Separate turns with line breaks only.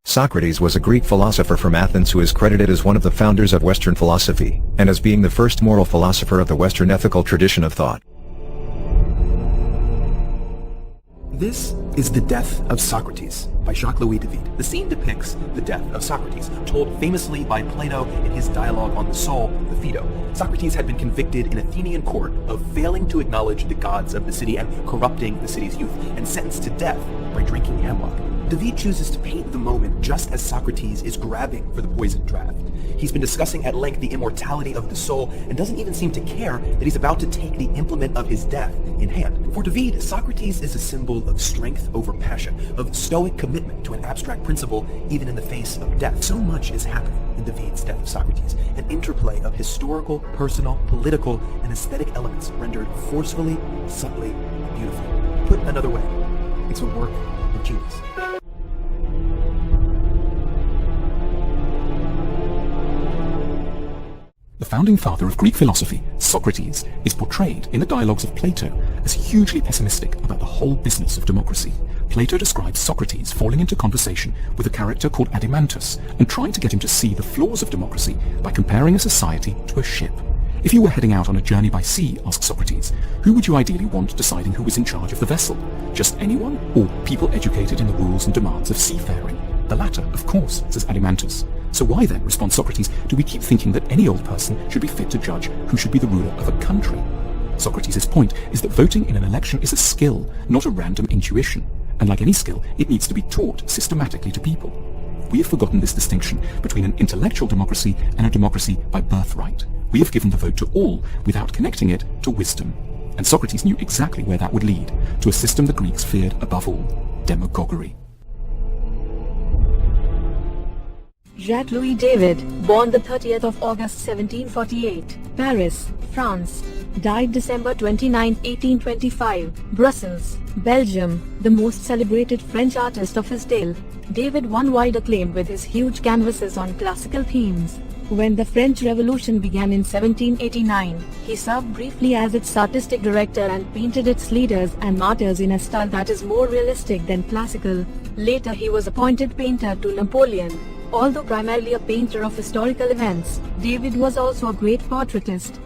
Socrates was a Greek philosopher from Athens who is credited as one of the founders of Western philosophy, and as being the first moral philosopher of the Western ethical tradition of thought.
This is The Death of Socrates by Jacques David. The scene depicts the death of Socrates, told famously by Plato in his dialogue on the soul, the Phaedo. Socrates had been convicted in Athenian court of failing to acknowledge the gods of the city and corrupting the city's youth, and sentenced to death by drinking hemlock. David chooses to paint the moment just as Socrates is grabbing for the poisoned draught. He's been discussing at length the immortality of the soul and doesn't even seem to care that he's about to take the implement of his death in hand. For David, Socrates is a symbol of strength over passion, of stoic commitment to an abstract principle even in the face of death. So much is happening in David's Death of Socrates, an interplay of historical, personal, political, and aesthetic elements rendered forcefully, subtly, beautifully. Put another way, it's a work of genius.
The founding father of Greek philosophy, Socrates, is portrayed in the dialogues of Plato as hugely pessimistic about the whole business of democracy. Plato describes Socrates falling into conversation with a character called Adimantus and trying to get him to see the flaws of democracy by comparing a society to a ship. If you were heading out on a journey by sea, asks Socrates, who would you ideally want deciding who was in charge of the vessel? Just anyone, or people educated in the rules and demands of seafaring? The latter, of course, says Adimantus. So why then, responds Socrates, do we keep thinking that any old person should be fit to judge who should be the ruler of a country? Socrates' point is that voting in an election is a skill, not a random intuition. And like any skill, it needs to be taught systematically to people. We have forgotten this distinction between an intellectual democracy and a democracy by birthright. We have given the vote to all without connecting it to wisdom. And Socrates knew exactly where that would lead, to a system the Greeks feared above all, demagoguery.
Jacques David, born the 30th of August 1748, Paris, France, died December 29, 1825, Brussels, Belgium, the most celebrated French artist of his day. David won wide acclaim with his huge canvases on classical themes. When the French Revolution began in 1789, he served briefly as its artistic director and painted its leaders and martyrs in a style that is more realistic than classical. Later he was appointed painter to Napoleon. Although primarily a painter of historical events, David was also a great portraitist.